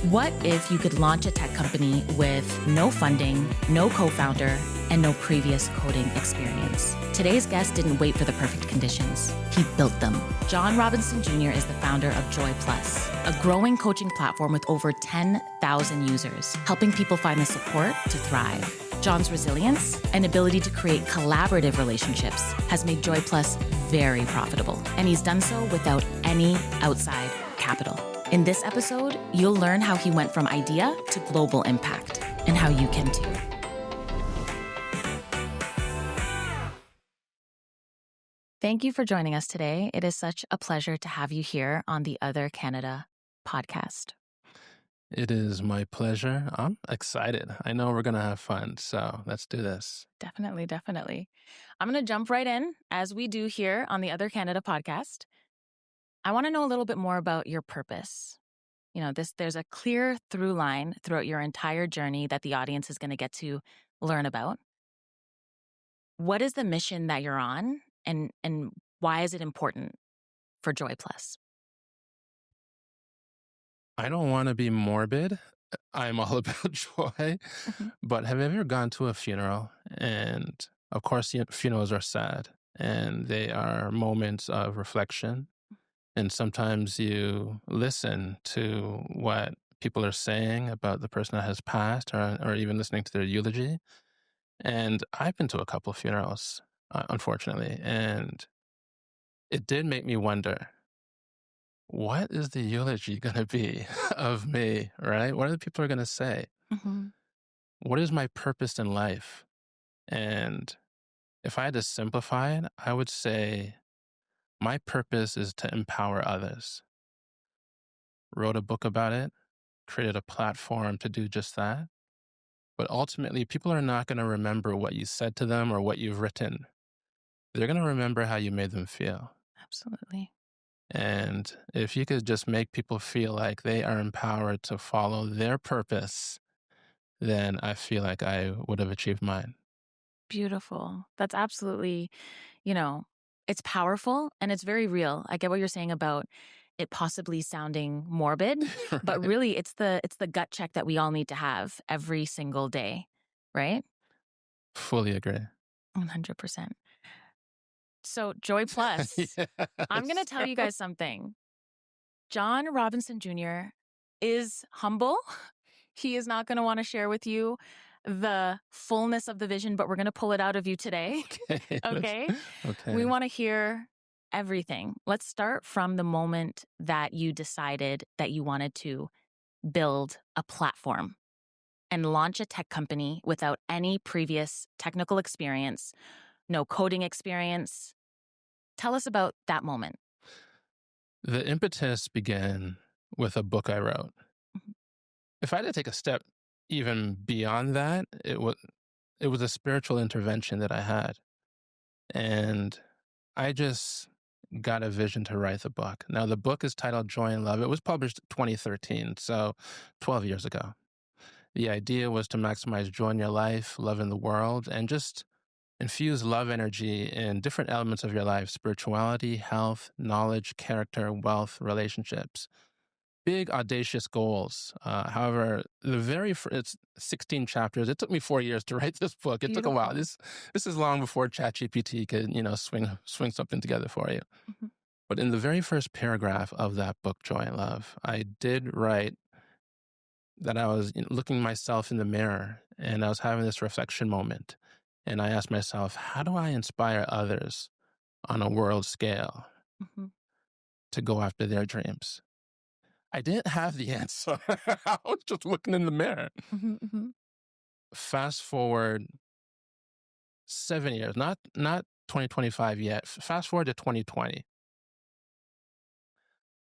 What if you could launch a tech company with no funding, no co-founder, and no previous coding experience? Today's guest didn't wait for the perfect conditions. He built them. John Robinson Jr. is the founder of Joy Plus, a growing coaching platform with over 10,000 users, helping people find the support to thrive. John's resilience and ability to create collaborative relationships has made Joy Plus very profitable, and he's done so without any outside capital. In this episode, you'll learn how he went from idea to global impact and how you can too. Thank you for joining us today. It is such a pleasure to have you here on the Other Canada podcast. It is my pleasure. I'm excited. I know we're going to have fun, so let's do this. Definitely. I'm going to jump right in, as we do here on the Other Canada podcast. I want to know a little bit more about your purpose. You know, there's a clear through line throughout your entire journey that the audience is going to get to learn about. What is the mission that you're on, and why is it important for Joy Plus? I don't want to be morbid. I'm all about joy. But have you ever gone to a funeral? And of course, funerals are sad, and they are moments of reflection. And sometimes you listen to what people are saying about the person that has passed, or even listening to their eulogy. And I've been to a couple of funerals, unfortunately, and it did make me wonder, what is the eulogy going to be of me, right? What are the people going to say? What is my purpose in life? And if I had to simplify it, I would say my purpose is to empower others. Wrote a book about it, created a platform to do just that. But ultimately, people are not going to remember what you said to them or what you've written. They're going to remember how you made them feel. Absolutely. And if you could just make people feel like they are empowered to follow their purpose, then I feel like I would have achieved mine. Beautiful. That's absolutely, it's powerful and it's very real. I get what you're saying about it possibly sounding morbid, Right? but really it's the gut check that we all need to have every single day, right? Fully agree. 100%. So Joy Plus, Yes. I'm going to tell you guys something. John Robinson Jr. is humble. He is not going to want to share with you the fullness of the vision, but we're going to pull it out of you today. Okay? Okay. We want to hear everything. Let's start from the moment that you decided that you wanted to build a platform and launch a tech company without any previous technical experience, no coding experience. Tell us about that moment. The impetus began with a book I wrote. If I had to take a step even beyond that, it was a spiritual intervention that I had. And I just got a vision to write the book. Now, the book is titled Joy and Love. It was published 2013, so 12 years ago. The idea was to maximize joy in your life, love in the world, and just infuse love energy in different elements of your life: spirituality, health, knowledge, character, wealth, relationships. Big, audacious goals. However, it's 16 chapters. It took me 4 years to write this book. It took a while. This is long before ChatGPT could, swing something together for you. But in the very first paragraph of that book, Joy and Love, I did write that I was looking myself in the mirror, and I was having this reflection moment. And I asked myself, how do I inspire others on a world scale to go after their dreams? I didn't have the answer. I was just looking in the mirror. Fast forward 7 years, not 2025 yet. Fast forward to 2020.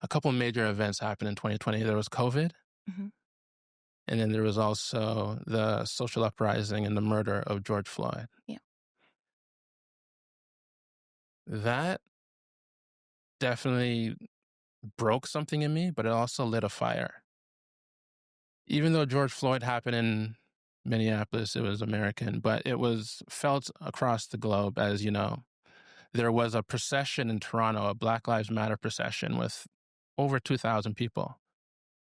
A couple of major events happened in 2020. There was COVID. And then there was also the social uprising and the murder of George Floyd. Yeah. That definitely broke something in me, but it also lit a fire. Even though George Floyd happened in Minneapolis, it was American, but it was felt across the globe, as you know. There was a procession in Toronto, a Black Lives Matter procession with over 2,000 people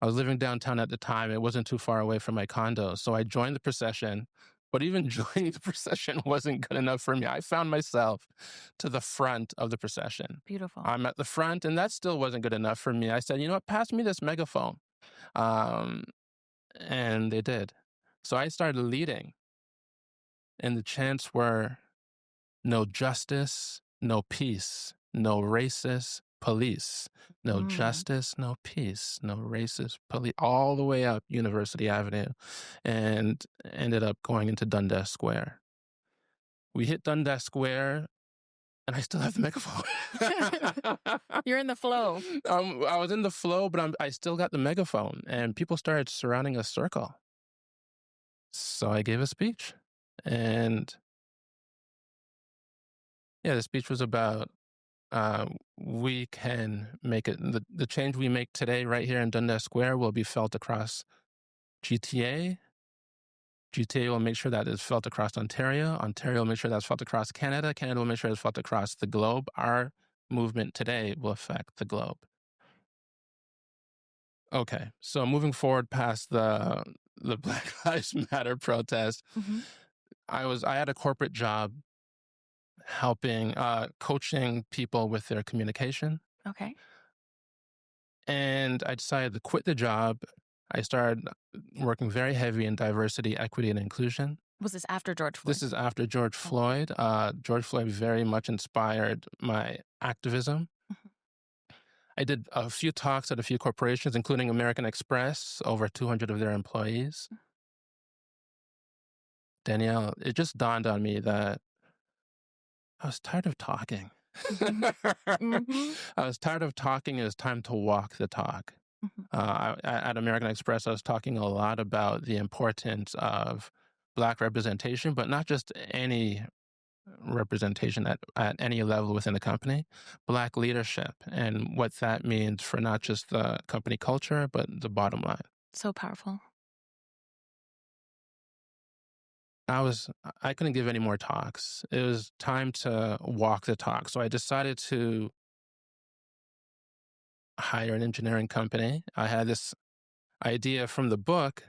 I was living downtown at the time. It wasn't too far away from my condo. So I joined the procession, but even joining the procession wasn't good enough for me. I found myself to the front of the procession. Beautiful. I'm at the front, and that still wasn't good enough for me. I said, you know what, pass me this megaphone. And they did. So I started leading, and the chants were no justice, no peace, no racist police, no justice, no peace, no racist police, all the way up University Avenue, and ended up going into Dundas Square. We hit Dundas Square, and I still have the megaphone. You're in the flow. I was in the flow, but I still got the megaphone, and people started surrounding a circle. So I gave a speech, and the speech was about we can make it. The change we make today right here in Dundas Square will be felt across GTA. GTA will make sure that it's felt across Ontario. Ontario will make sure that's felt across Canada. Canada will make sure it's felt across the globe. Our movement today will affect the globe. Okay, so moving forward past the Black Lives Matter protest, I had a corporate job helping, coaching people with their communication. Okay. And I decided to quit the job. I started working very heavy in diversity, equity, and inclusion. Was this after George Floyd? This is after George Floyd. George Floyd very much inspired my activism. I did a few talks at a few corporations, including American Express, over 200 of their employees. Danielle, it just dawned on me that I was tired of talking. I was tired of talking. It was time to walk the talk. At American Express, I was talking a lot about the importance of Black representation, but not just any representation at any level within the company, Black leadership, and what that means for not just the company culture, but the bottom line. So powerful. I couldn't give any more talks. It was time to walk the talk. So I decided to hire an engineering company. I had this idea from the book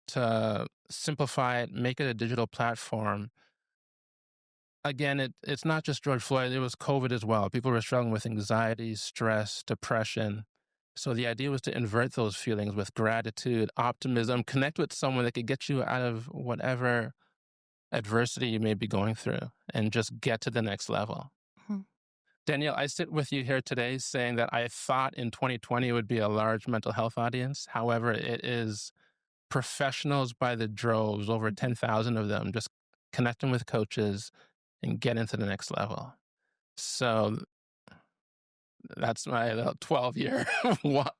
to simplify it, make it a digital platform. Again, it's not just George Floyd. It was COVID as well. People were struggling with anxiety, stress, depression. So the idea was to invert those feelings with gratitude, optimism, connect with someone that could get you out of whatever adversity you may be going through and just get to the next level. Danielle, I sit with you here today saying that I thought in 2020 it would be a large mental health audience. However, it is professionals by the droves, over 10,000 of them, just connecting with coaches and getting to the next level. So that's my 12-year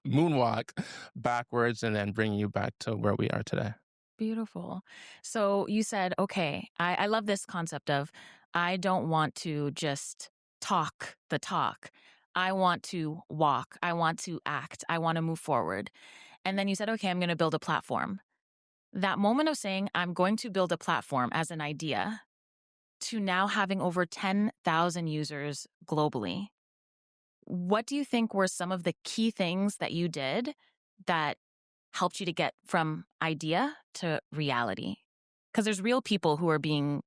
moonwalk backwards and then bringing you back to where we are today. Beautiful. So you said, okay, I love this concept of I don't want to just talk the talk. I want to walk. I want to act. I want to move forward. And then you said, okay, I'm going to build a platform. That moment of saying, I'm going to build a platform as an idea to now having over 10,000 users globally. What do you think were some of the key things that you did that helped you to get from idea to reality? Because there's real people who are being,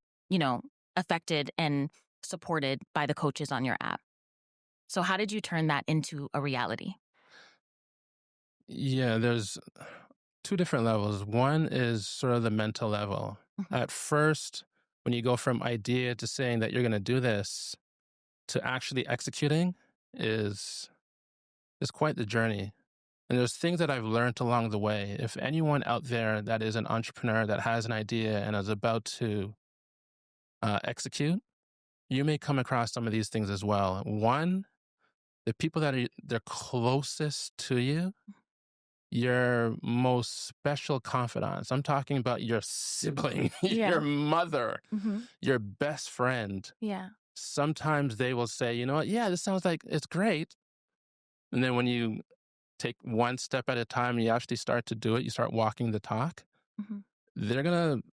affected and supported by the coaches on your app. So how did you turn that into a reality? Yeah, there's two different levels. One is sort of the mental level. At first, when you go from idea to saying that you're going to do this to actually executing is quite the journey. And there's things that I've learned along the way. If anyone out there that is an entrepreneur that has an idea and is about to execute, you may come across some of these things as well. One, the people that are they're closest to you, your most special confidants. I'm talking about your sibling, your mother, your best friend. Yeah. Sometimes they will say, you know what? Yeah, this sounds like it's great. And then when you take one step at a time and you actually start to do it, you start walking the talk, they're going to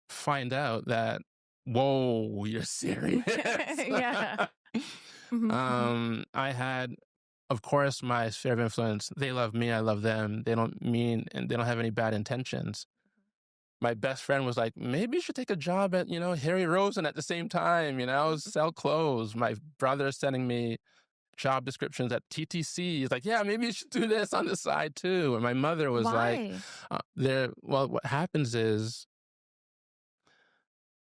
find out that, whoa, you're serious. Yeah. I had of course, my sphere of influence, they love me, I love them. They don't mean, and they don't have any bad intentions. My best friend was like, maybe you should take a job at, Harry Rosen at the same time, sell clothes. My brother's sending me job descriptions at TTC. He's like, yeah, maybe you should do this on the side too. And my mother was Why? what happens is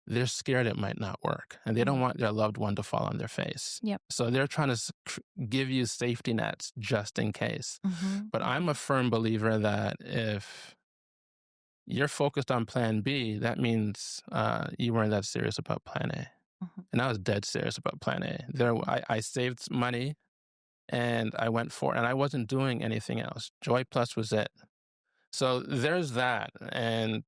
they're scared it might not work, and they don't want their loved one to fall on their face. Yep. So they're trying to give you safety nets just in case. But I'm a firm believer that if you're focused on plan B, that means you weren't that serious about plan A. And I was dead serious about plan A. I saved money and I went for it, and I wasn't doing anything else. Joy Plus was it. So there's that. And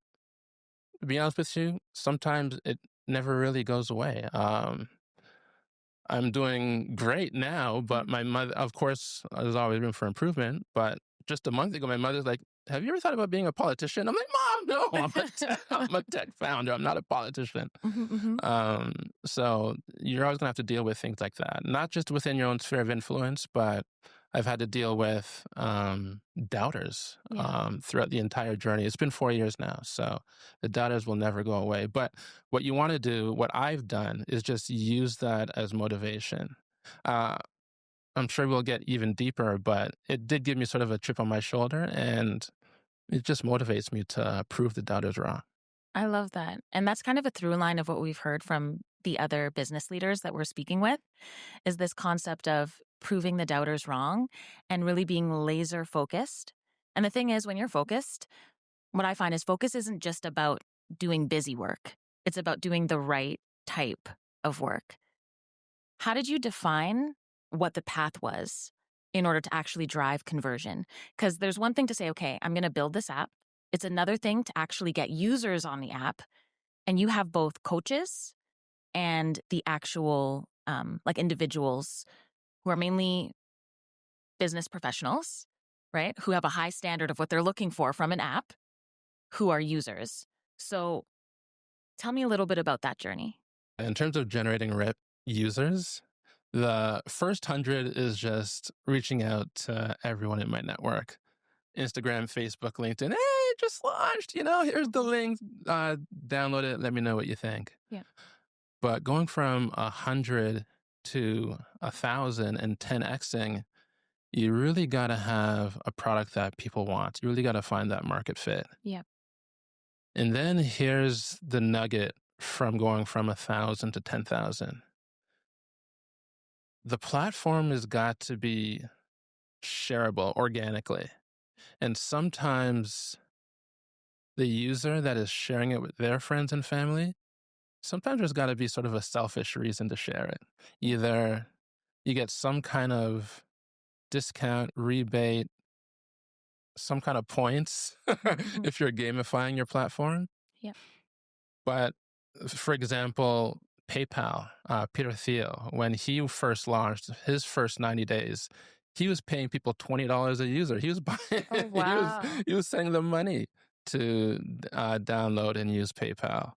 to be honest with you, sometimes it never really goes away. I'm doing great now, but my mother, of course, there's always room for improvement. But just a month ago, my mother's like, have you ever thought about being a politician? I'm like, Mom, no, I'm a tech founder. I'm not a politician. So you're always going to have to deal with things like that, not just within your own sphere of influence, but I've had to deal with doubters throughout the entire journey. It's been 4 years now, so the doubters will never go away. But what you want to do, what I've done, is just use that as motivation. I'm sure we'll get even deeper, but it did give me sort of a chip on my shoulder, and it just motivates me to prove the doubters wrong. I love that. And that's kind of a through line of what we've heard from the other business leaders that we're speaking with, is this concept of proving the doubters wrong and really being laser focused. And the thing is, when you're focused, what I find is focus isn't just about doing busy work. It's about doing the right type of work. How did you define what the path was in order to actually drive conversion? Because there's one thing to say, okay, I'm going to build this app. It's another thing to actually get users on the app. And you have both coaches and the actual like individuals who are mainly business professionals, right? Who have a high standard of what they're looking for from an app, who are users. So tell me a little bit about that journey. In terms of generating users, the first 100 is just reaching out to everyone in my network. Instagram, Facebook, LinkedIn. Hey, just launched, here's the link. Download it. Let me know what you think. Yeah. But going from 100 to 1,000 and 10xing, you really got to have a product that people want. You really got to find that market fit. Yeah. And then here's the nugget from going from 1,000 to 10,000. The platform has got to be shareable organically. And sometimes the user that is sharing it with their friends and family, sometimes there's got to be sort of a selfish reason to share it. Either you get some kind of discount, rebate, some kind of points if you're gamifying your platform. Yeah. But for example, PayPal, Peter Thiel, when he first launched his first 90 days, he was paying people $20 a user. He was buying, Oh, wow. he was sending them money to download and use PayPal.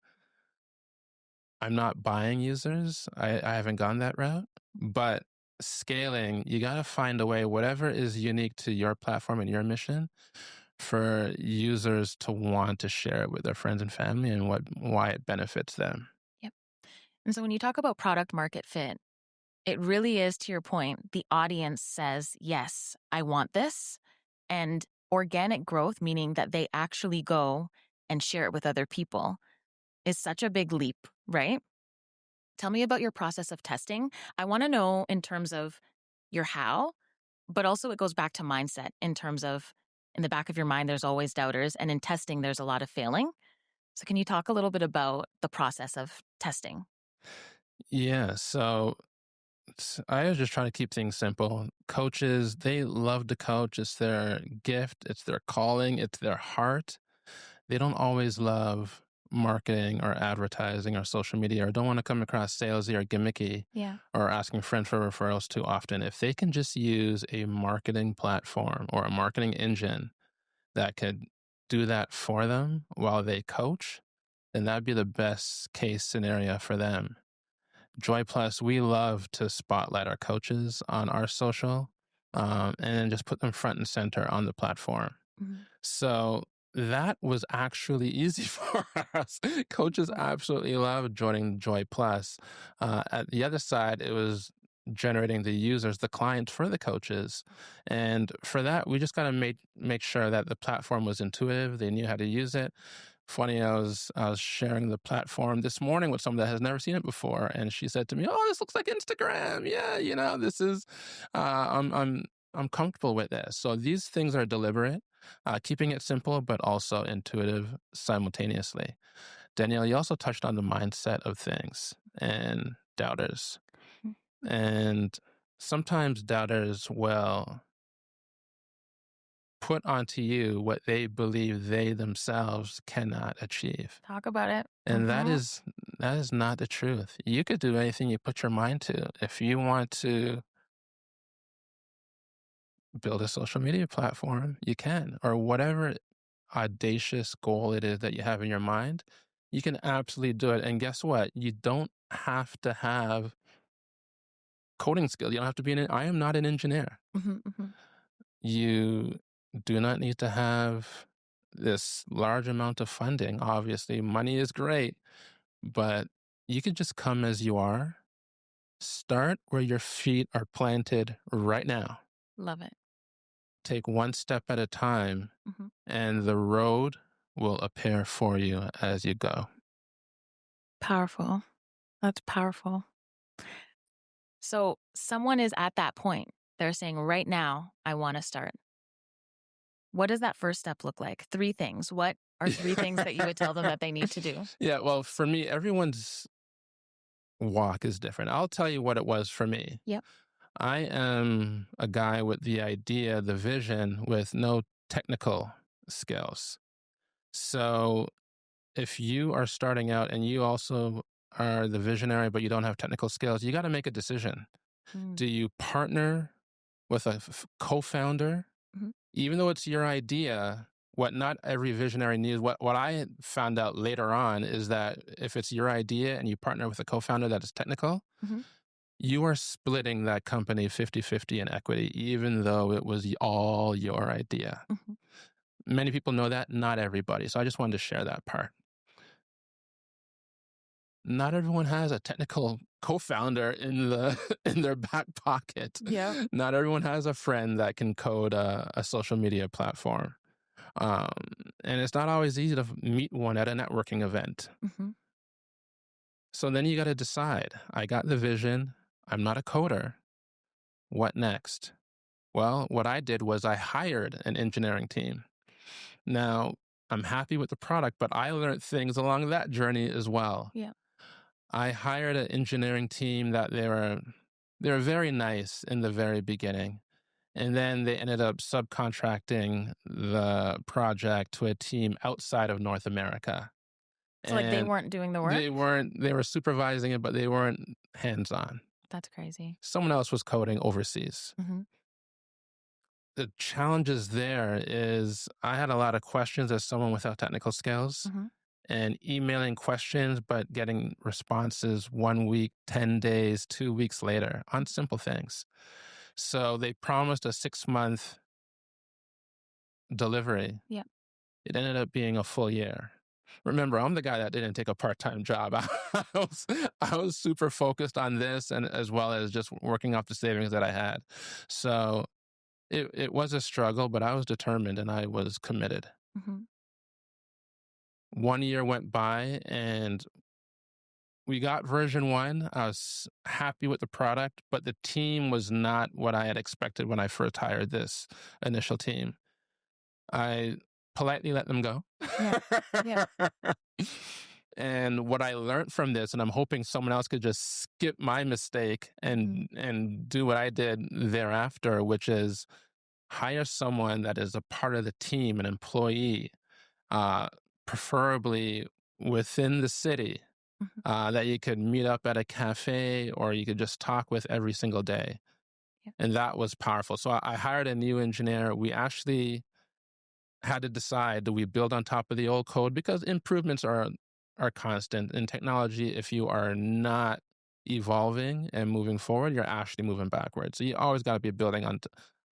I'm not buying users. I haven't gone that route. But scaling, you got to find a way, whatever is unique to your platform and your mission, for users to want to share it with their friends and family and why it benefits them. Yep. And so when you talk about product market fit, it really is, to your point, the audience says, yes, I want this. And organic growth, meaning that they actually go and share it with other people, is such a big leap, right? Tell me about your process of testing. I want to know in terms of your how, but also it goes back to mindset in terms of, in the back of your mind, there's always doubters. And in testing, there's a lot of failing. So can you talk a little bit about the process of testing? Yeah. So I was just trying to keep things simple. Coaches, they love to coach. It's their gift. It's their calling. It's their heart. They don't always love marketing or advertising or social media, or don't want to come across salesy or gimmicky, or asking friends for referrals too often. If they can just use a marketing platform or a marketing engine that could do that for them while they coach, then that'd be the best case scenario for them. Joy Plus, we love to spotlight our coaches on our social. and then just put them front and center on the platform. Mhm. So that was actually easy for us. Coaches absolutely love joining Joy Plus. At the other side, it was generating the users, the clients for the coaches. And for that, we just got to make sure that the platform was intuitive. They knew how to use it. Funny, I was sharing the platform this morning with someone that has never seen it before, and she said to me, "Oh, this looks like Instagram. Yeah, this is. I'm comfortable with this." So these things are deliberate, keeping it simple but also intuitive simultaneously. Danielle, you also touched on the mindset of things and doubters, and sometimes doubters will put onto you what they believe they themselves cannot achieve. Talk about it. And that is not the truth. You could do anything you put your mind to. If you want to build a social media platform, you can. Or whatever audacious goal it is that you have in your mind, you can absolutely do it. And guess what? You don't have to have coding skills. You don't have to be I am not an engineer. Mhm, mhm. You do not need to have this large amount of funding. Obviously, money is great, but you could just come as you are. Start where your feet are planted right now. Love it. Take one step at a time, Mhm. and the road will appear for you as you go. Powerful. That's powerful. So someone is at that point. They're saying, right now, I want to start. What does that first step look like? 3 things. What are 3 things that you would tell them that they need to do? Yeah, well, for me, everyone's walk is different. I'll tell you what it was for me. Yep. I am a guy with the idea, the vision, with no technical skills. So if you are starting out and you also are the visionary, but you don't have technical skills, you got to make a decision. Mm. Do you partner with a co-founder? Mhm. Even though it's your idea, what not every visionary needs, what I found out later on is that if it's your idea and you partner with a co-founder that is technical, Mhm. you are splitting that company 50-50 in equity, even though it was all your idea. Mhm. Many people know that, not everybody. So I just wanted to share that part. Not everyone has a technical co-founder in their back pocket. Yeah. Not everyone has a friend that can code a social media platform. And it's not always easy to meet one at a networking event. Mhm. So then you got to decide. I got the vision. I'm not a coder. What next? Well, what I did was I hired an engineering team. Now, I'm happy with the product, but I learned things along that journey as well. Yeah. I hired an engineering team that they were very nice in the very beginning. And then they ended up subcontracting the project to a team outside of North America. So like they And weren't doing the work? they were supervising it, but they weren't hands-on. That's crazy. Someone else was coding overseas. Mhm. The challenges there is I had a lot of questions as someone without technical skills. Mhm. And emailing questions, but getting responses 1 week, 10 days, 2 weeks later on simple things. So they promised a 6-month delivery. Yeah. It ended up being a full year. Remember, I'm the guy that didn't take a part-time job. I was super focused on this and as well as just working off the savings that I had. So it was a struggle, but I was determined and I was committed. Mhm. 1 year went by and we got version 1. I was happy with the product, but the team was not what I had expected when I first hired this initial team. I politely let them go. Yeah. And what I learned from this, and I'm hoping someone else could just skip my mistake and do what I did thereafter, which is hire someone that is a part of the team, an employee, preferably within the city, Mhm. that you could meet up at a cafe or you could just talk with every single day. Yeah. And that was powerful. So I hired a new engineer. We actually had to decide, do we build on top of the old code? Because improvements are constant in technology. If you are not evolving and moving forward, you're actually moving backwards. So you always got to be building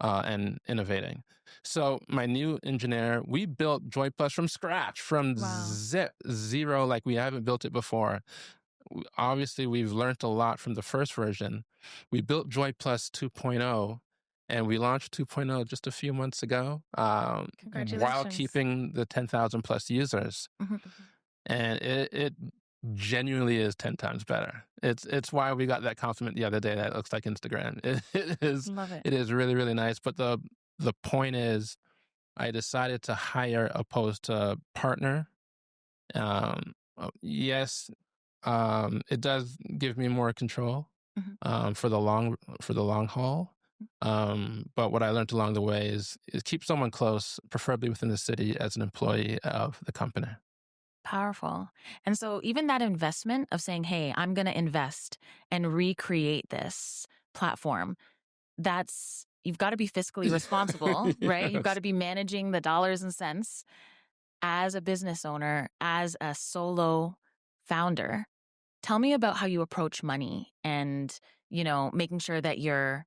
and innovating. So my new engineer, we built Joy Plus from scratch, from zero, like we haven't built it before. Obviously, we've learned a lot from the first version. We built Joy Plus 2.0, and we launched 2.0 just a few months ago, while Congratulations. keeping the 10,000 plus users. And it genuinely is 10 times better. It's why we got that compliment the other day that it looks like Instagram. It is. Love it. It is really, really nice. But the point is, I decided to hire opposed to partner. Yes, it does give me more control for the long haul. But what I learned along the way is keep someone close, preferably within the city, as an employee of the company. Powerful. And so even that investment of saying, hey, I'm going to invest and recreate this platform, you've got to be fiscally responsible, right? You've got to be managing the dollars and cents as a business owner, as a solo founder. Tell me about how you approach money and, making sure that you're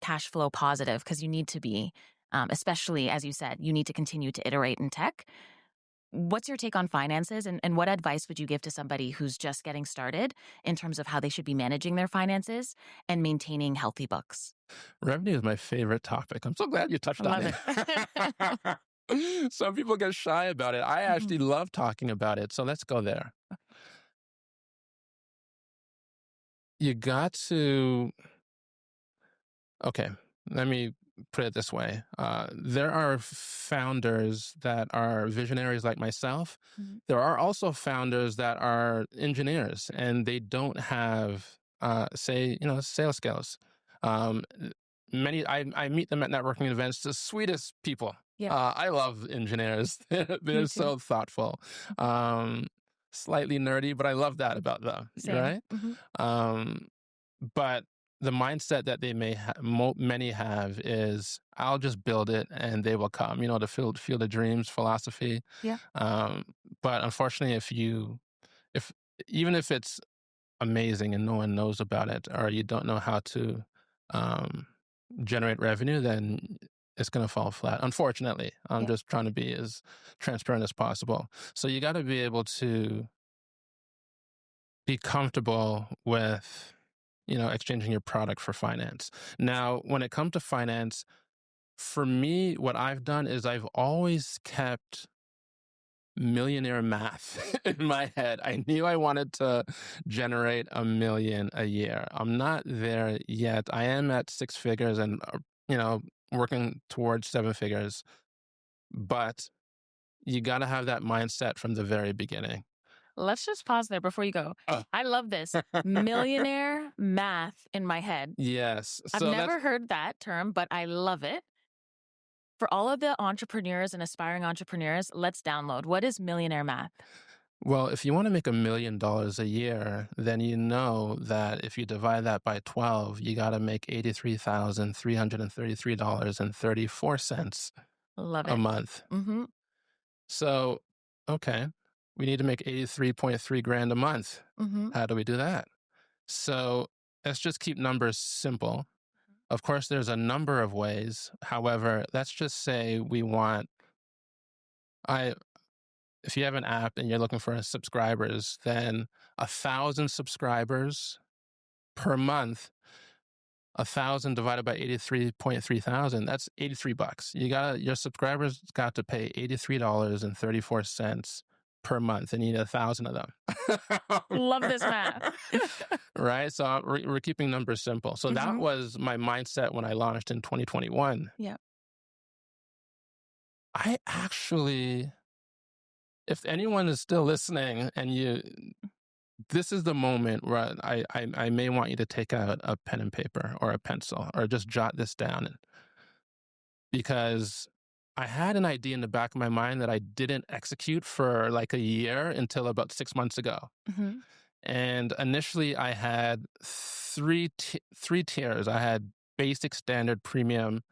cash flow positive, because you need to be, especially, as you said, you need to continue to iterate in tech. What's your take on finances, and what advice would you give to somebody who's just getting started in terms of how they should be managing their finances and maintaining healthy books? Revenue is my favorite topic. I'm so glad you touched on it. Some people get shy about it. I actually love talking about it. So let's go there. You got to... Okay, let me put it this way. There are founders that are visionaries like myself. There are also founders that are engineers, and they don't have, sales skills. I meet them at networking events, the sweetest people. Yeah. I love engineers. They're so thoughtful. Slightly nerdy, but I love that about them. Same. Right? But the mindset that many have is, I'll just build it and they will come. The field of dreams philosophy. Yeah. But unfortunately, even if it's amazing and no one knows about it, or you don't know how to generate revenue, then it's going to fall flat. Unfortunately, I'm just trying to be as transparent as possible. So you got to be able to be comfortable with exchanging your product for finance. Now, when it comes to finance, for me, what I've done is I've always kept millionaire math in my head. I knew I wanted to generate $1 million a year. I'm not there yet. I am at 6 figures and, working towards 7 figures. But you got to have that mindset from the very beginning. Let's just pause there before you go. I love this. Millionaire math in my head. Yes. I've never heard that term, but I love it. For all of the entrepreneurs and aspiring entrepreneurs, let's download. What is millionaire math? Well, if you want to make $1 million a year, then you know that if you divide that by 12, you got to make $83,333.34 a month. So, okay. We need to make 83.3 grand a month. How do we do that? So let's just keep numbers simple. Of course, there's a number of ways. However, let's just say we want, if you have an app and you're looking for subscribers, then 1,000 subscribers per month, 1,000 divided by 83.3 thousand, that's $83. Your subscribers got to pay $83.34 per month, and you need 1,000 of them. Love this math. Right? So we're keeping numbers simple. So that was my mindset when I launched in 2021. Yeah. I actually, if anyone is still listening and this is the moment where I may want you to take out a pen and paper or a pencil or just jot this down, because I had an idea in the back of my mind that I didn't execute for like a year until about 6 months ago. And initially I had three tiers. I had basic, standard, premium.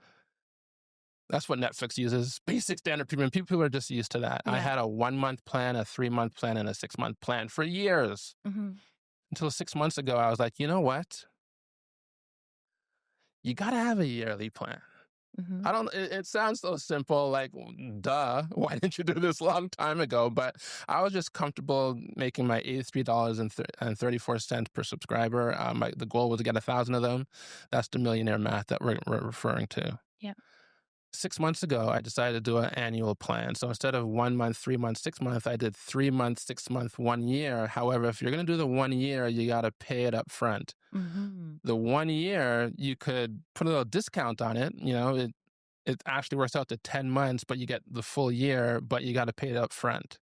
That's what Netflix uses. Basic, standard, premium. People are just used to that. Yeah. I had a 1-month plan, a 3-month plan, and a 6-month plan for years. Until 6 months ago, I was like, you know what? You got to have a yearly plan. Mm-hmm. It sounds so simple, like, duh, why didn't you do this a long time ago? But I was just comfortable making my $83.34 per subscriber. The goal was to get 1,000 of them. That's the millionaire math that we're referring to. Yeah. 6 months ago, I decided to do an annual plan. So instead of 1 month, 3 months, 6 months, I did 3 months, 6 months, 1 year. However, if you're going to do the 1 year, you got to pay it up front. Mm-hmm. The 1 year, you could put a little discount on it. It actually works out to 10 months, but you get the full year, but you got to pay it up front.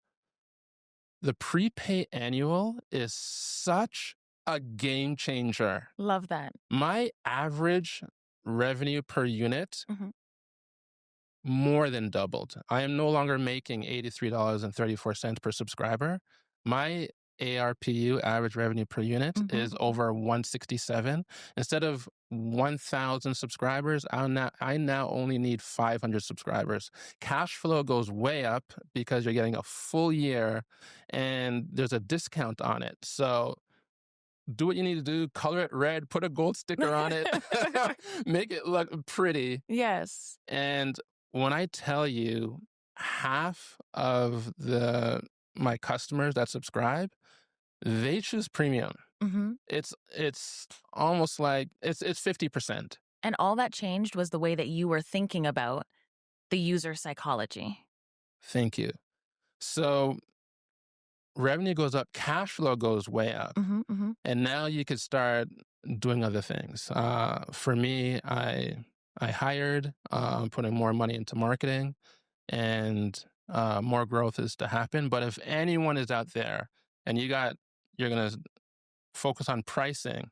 The prepay annual is such a game changer. Love that. My average revenue per unit more than doubled. I am no longer making $83.34 per subscriber. My ARPU, average revenue per unit, is over 167. Instead of 1,000 subscribers, I now only need 500 subscribers. Cash flow goes way up because you're getting a full year and there's a discount on it. So do what you need to do, color it red, put a gold sticker on it, make it look pretty. Yes. And when I tell you half of my customers that subscribe, they choose premium. Mm-hmm. It's almost like it's 50%. And all that changed was the way that you were thinking about the user psychology. Thank you. So revenue goes up, cash flow goes way up. And now you could start doing other things. For me, I hired, putting more money into marketing, and more growth is to happen. But if anyone is out there and you're going to focus on pricing,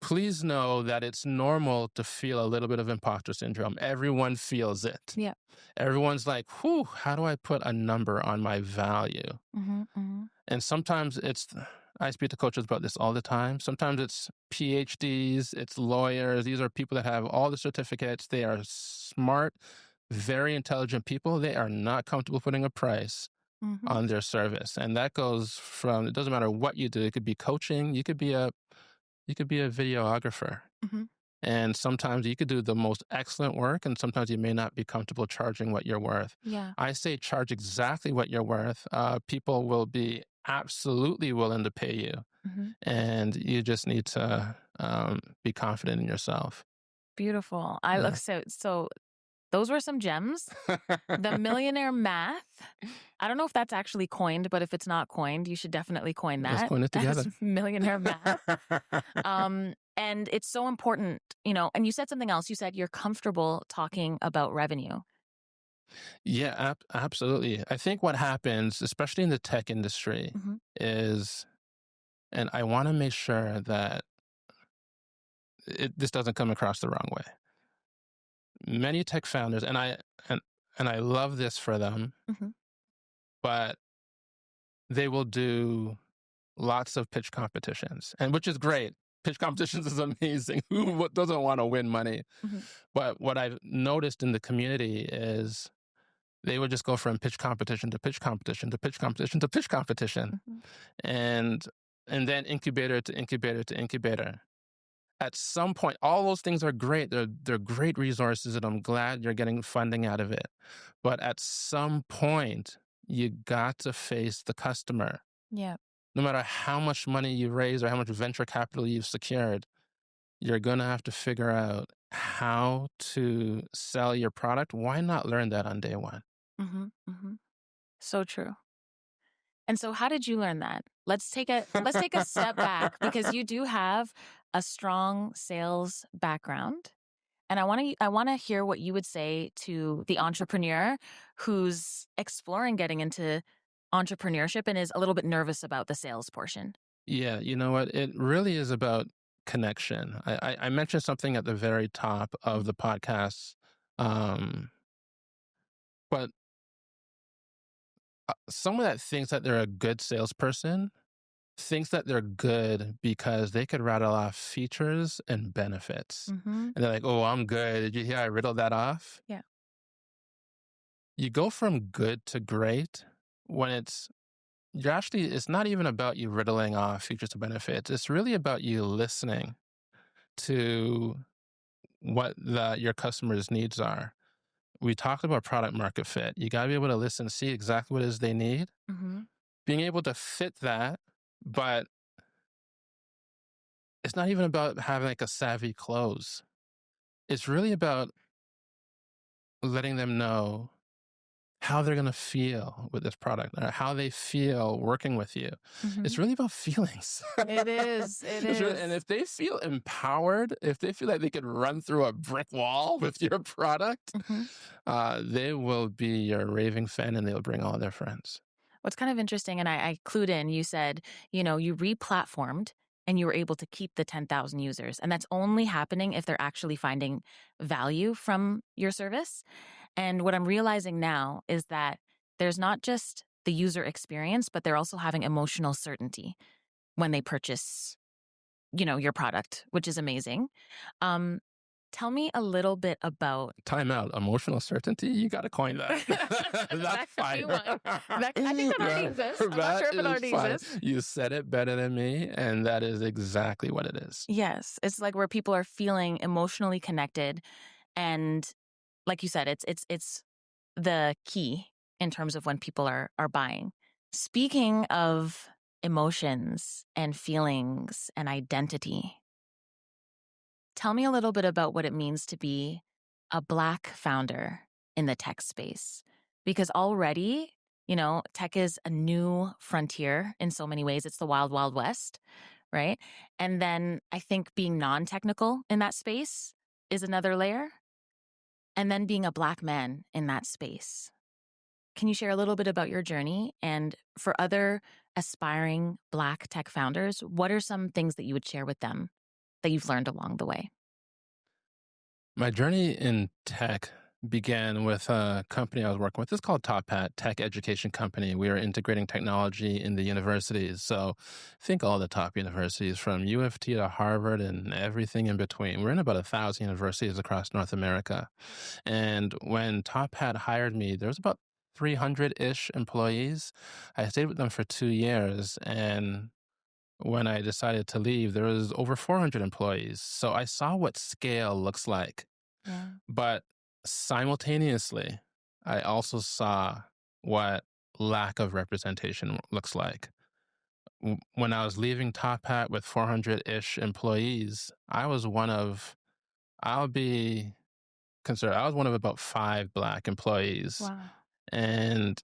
please know that it's normal to feel a little bit of imposter syndrome. Everyone feels it. Yeah. Everyone's like, whew, how do I put a number on my value? And sometimes I speak to coaches about this all the time. Sometimes it's PhDs, it's lawyers. These are people that have all the certificates. They are smart, very intelligent people. They are not comfortable putting a price on their service. And that goes from, it doesn't matter what you do. It could be coaching. You could be a videographer. And sometimes you could do the most excellent work, and sometimes you may not be comfortable charging what you're worth. Yeah. I say charge exactly what you're worth. People will be absolutely willing to pay you. And you just need to be confident in yourself. Beautiful. I look so those were some gems. The millionaire math. I don't know if that's actually coined, but if it's not coined, you should definitely coin that. Let's coin it together. Millionaire math. And it's so important, and you said something else. You said you're comfortable talking about revenue. Yeah, absolutely. I think what happens, especially in the tech industry, is, and I want to make sure that this doesn't come across the wrong way. Many tech founders, and I love this for them, but they will do lots of pitch competitions, and which is great. Pitch competitions is amazing. Who doesn't want to win money? But what I've noticed in the community is they would just go from pitch competition to pitch competition to pitch competition to pitch competition, and then incubator to incubator to incubator. At some point, all those things are great. They're great resources, and I'm glad you're getting funding out of it. But at some point, you got to face the customer. Yeah. No matter how much money you raise or how much venture capital you've secured, you're going to have to figure out how to sell your product. Why not learn that on day one? So true. And so how did you learn that? Let's take a step back, because you do have a strong sales background. And I want to hear what you would say to the entrepreneur who's exploring getting into entrepreneurship and is a little bit nervous about the sales portion. Yeah, you know what? It really is about connection. I mentioned something at the very top of the podcast, but someone that thinks that they're a good salesperson thinks that they're good because they could rattle off features and benefits. And they're like, oh, I'm good. Did you hear I riddled that off? Yeah. You go from good to great when it's not even about you riddling off features and benefits. It's really about you listening to what your customers' needs are. We talked about product market fit. You got to be able to listen, see exactly what it is they need, being able to fit that, but it's not even about having like a savvy close. It's really about letting them know how they're going to feel with this product, or how they feel working with you. It's really about feelings. It is. And if they feel empowered, if they feel like they could run through a brick wall with your product, they will be your raving fan, and they'll bring all their friends. What's kind of interesting, and I clued in, you said, you re-platformed and you were able to keep the 10,000 users. And that's only happening if they're actually finding value from your service. And what I'm realizing now is that there's not just the user experience, but they're also having emotional certainty when they purchase, your product, which is amazing. Tell me a little bit about... Time out. Emotional certainty? You got to coin that. That's fine. I think that already exists. I'm not sure if it already exists. You said it better than me, and that is exactly what it is. Yes. It's like where people are feeling emotionally connected, and like you said, it's the key in terms of when people are buying. Speaking of emotions and feelings and identity, tell me a little bit about what it means to be a Black founder in the tech space. Because already, tech is a new frontier in so many ways. It's the wild, wild west, right? And then I think being non-technical in that space is another layer. And then being a Black man in that space. Can you share a little bit about your journey? And for other aspiring Black tech founders, what are some things that you would share with them that you've learned along the way? My journey in tech began with a company I was working with. It's called TOC, Tech Education Company. We are integrating technology in the universities. So think all the top universities from U of T to Harvard and everything in between. We're in about 1,000 universities across North America. And when TOC hired me, there was about 300-ish employees. I stayed with them for 2 years, and when I decided to leave, there was over 400 employees. So I saw what scale looks like. Yeah. But simultaneously, I also saw what lack of representation looks like. When I was leaving TOC with 400-ish employees, I'll be considered, I was one of about 5 Black employees. Wow. And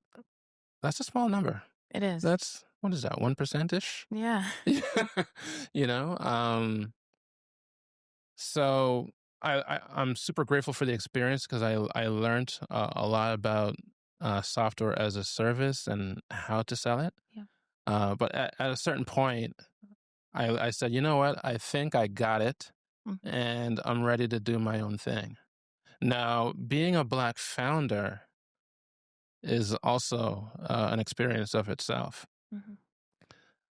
that's a small number. It is. What is that, 1%-ish? Yeah. So I'm super grateful for the experience, because I learned a lot about software as a service and how to sell it. Yeah. But at a certain point, I said, you know what? I think I got it, and I'm ready to do my own thing. Now, being a Black founder is also an experience of itself.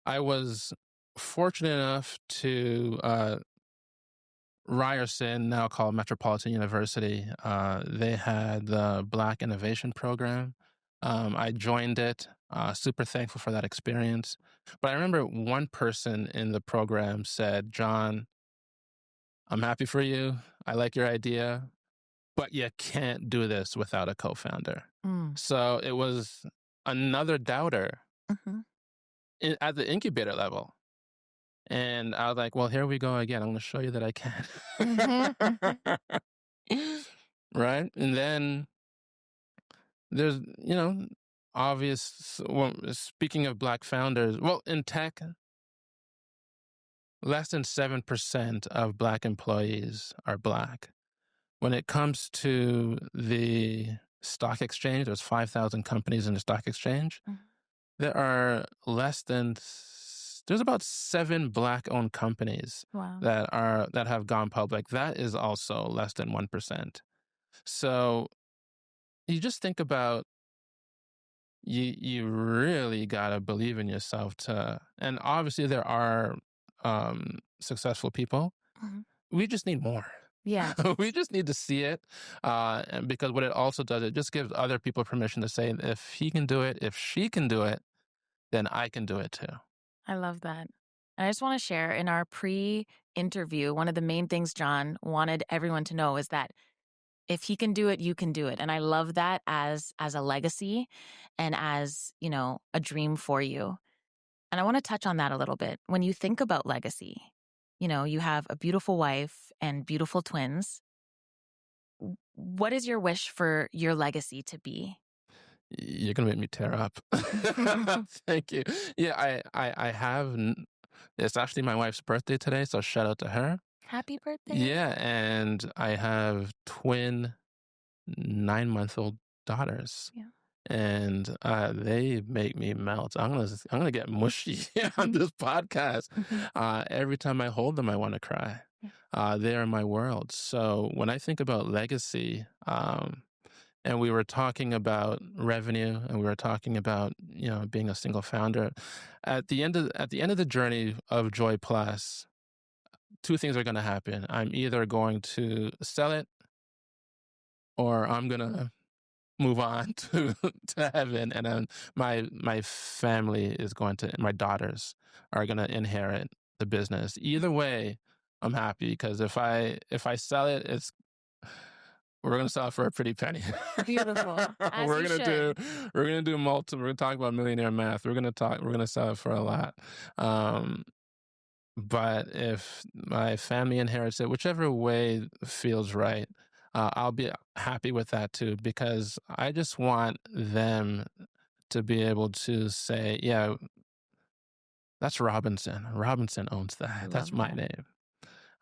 I was fortunate enough to Ryerson, now called Metropolitan University. They had the Black Innovation Program. I joined it, super thankful for that experience. But I remember one person in the program said, "John, I'm happy for you. I like your idea, but you can't do this without a co-founder." So it was another doubter at the incubator level. And I was like, well, here we go again. I'm going to show you that I can. Right? And then there's, speaking of Black founders, well, in tech, less than 7% of Black employees are Black. When it comes to the stock exchange, there's 5,000 companies in the stock exchange. There are there's about 7 Black-owned companies. Wow. that have gone public. That is also less than 1%. So you just think about, you really got to believe in yourself and obviously there are successful people. We just need more. Yeah. We just need to see it. And because what it also does, it just gives other people permission to say, if he can do it, if she can do it, then I can do it too. I love that. And I just want to share in our pre-interview, one of the main things John wanted everyone to know is that if he can do it, you can do it. And I love that as a legacy and as, a dream for you. And I want to touch on that a little bit. When you think about legacy, you have a beautiful wife and beautiful twins. What is your wish for your legacy to be? You're going to make me tear up. Thank you. Yeah, I have, it's actually my wife's birthday today, so shout out to her. Happy birthday. Yeah, and I have twin 9-month-old daughters. Yeah. And they make me melt. I'm gonna get mushy on this podcast. Every time I hold them, I want to cry. Yeah. They are my world. So when I think about legacy, and we were talking about revenue, and we were talking about being a single founder, at the end of the journey of Joy Plus, two things are going to happen. I'm either going to sell it, or I'm gonna move on to heaven, and then my family is going to, my daughters are going to inherit the business. Either way, I'm happy, because if I sell it, we're going to sell it for a pretty penny. Beautiful. We're going to do multiple. We're going to talk about millionaire math. We're going to sell it for a lot. But if my family inherits it, whichever way feels right, I'll be happy with that too, because I just want them to be able to say, yeah, that's Robinson. Robinson owns that. That's my name.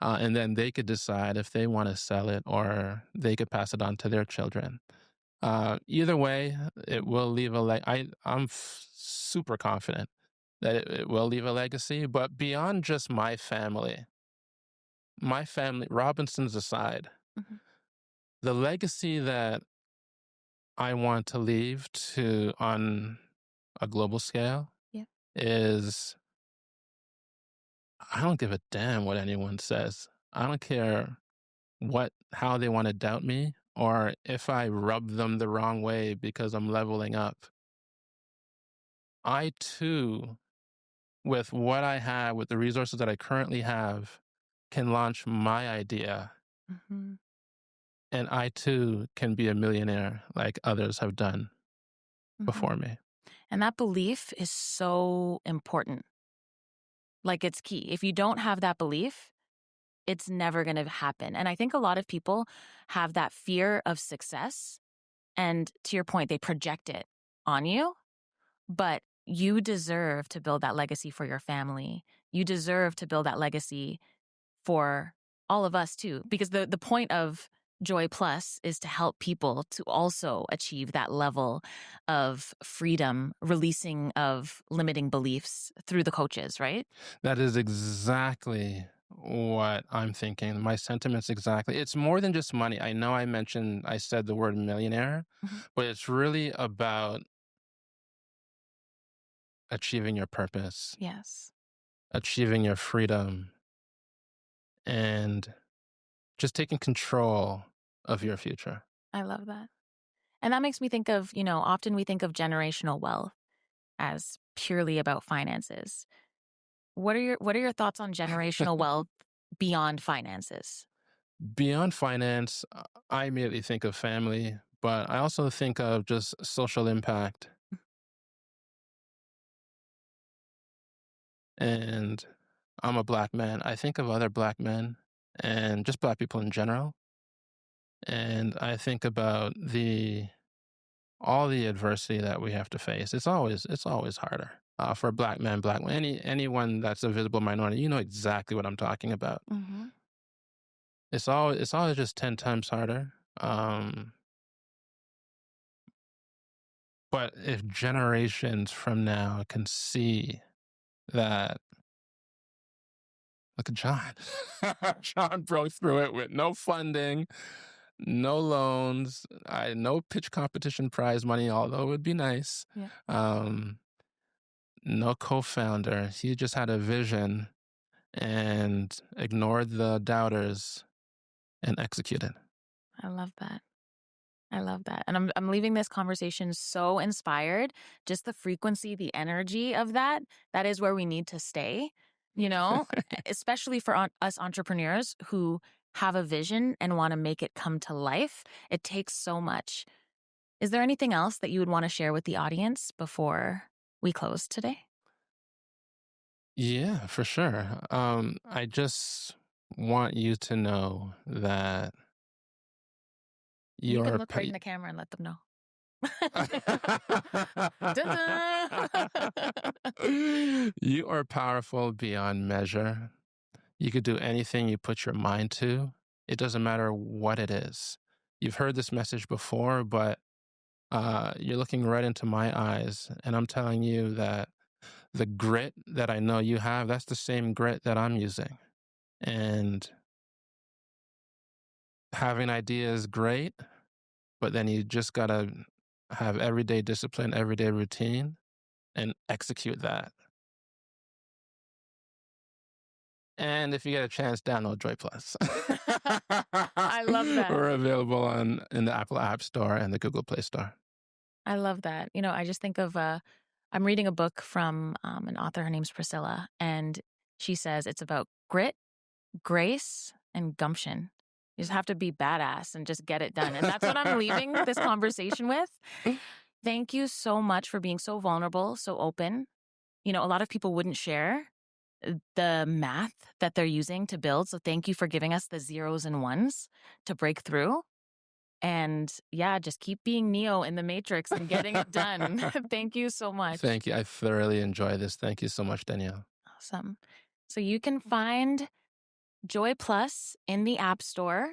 And then they could decide if they want to sell it, or they could pass it on to their children. Either way, it will leave I'm super confident that it will leave a legacy. But beyond just my family, Robinsons aside, the legacy that I want to leave on a global scale is, I don't give a damn what anyone says. I don't care how they want to doubt me, or if I rub them the wrong way because I'm leveling up. I too, with what I have, with the resources that I currently have, can launch my idea. And I too can be a millionaire like others have done before me. And that belief is so important. Like, it's key. If you don't have that belief, it's never going to happen. And I think a lot of people have that fear of success. And to your point, they project it on you. But you deserve to build that legacy for your family. You deserve to build that legacy for all of us too. Because the point of Joy Plus is to help people to also achieve that level of freedom, releasing of limiting beliefs through the coaches, right? That is exactly what I'm thinking. My sentiments exactly. It's more than just money. I know I said the word millionaire, but it's really about achieving your purpose. Yes. Achieving your freedom, and just taking control of your future. I love that. And that makes me think of, often we think of generational wealth as purely about finances. What are your thoughts on generational wealth beyond finances? Beyond finance, I immediately think of family, but I also think of just social impact. And I'm a Black man. I think of other Black men and just Black people in general. And I think about all the adversity that we have to face. It's always harder for a Black man, anyone that's a visible minority. You know exactly what I'm talking about. It's always just 10 times harder. But if generations from now can see that, look at John. John broke through it with no funding, no loans, no pitch competition prize money, although it would be nice. No co-founder. He just had a vision and ignored the doubters and executed. I love that. And I'm leaving this conversation so inspired. Just the frequency, the energy of that is where we need to stay. especially for us entrepreneurs who have a vision and want to make it come to life. It takes so much. Is there anything else that you would want to share with the audience before we close today? Yeah, for sure. I just want you to know that You can you're look right in the camera and let them know. you are powerful beyond measure. You could do anything you put your mind to. It doesn't matter what it is. You've heard this message before, but you're looking right into my eyes, and I'm telling you that the grit that I know you have, that's the same grit that I'm using. And having ideas, great, but then you just got to have everyday discipline, everyday routine, and execute that. And if you get a chance, download Joy Plus. I love that. We're available in the Apple App Store and the Google Play Store. I love that. I just think of, I'm reading a book from an author. Her name's Priscilla. And she says it's about grit, grace, and gumption. You just have to be badass and just get it done. And that's what I'm leaving this conversation with. Thank you so much for being so vulnerable, so open. A lot of people wouldn't share the math that they're using to build. So thank you for giving us the zeros and ones to break through. And yeah, just keep being Neo in the Matrix and getting it done. Thank you so much. Thank you. I thoroughly enjoy this. Thank you so much, Danielle. Awesome. So you can find Joy Plus in the App Store.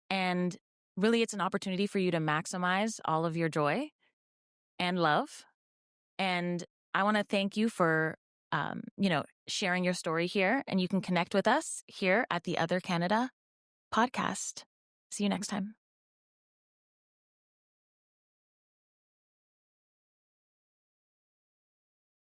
And really, it's an opportunity for you to maximize all of your joy and love. And I want to thank you for, sharing your story here. And you can connect with us here at the Other Canada podcast. See you next time.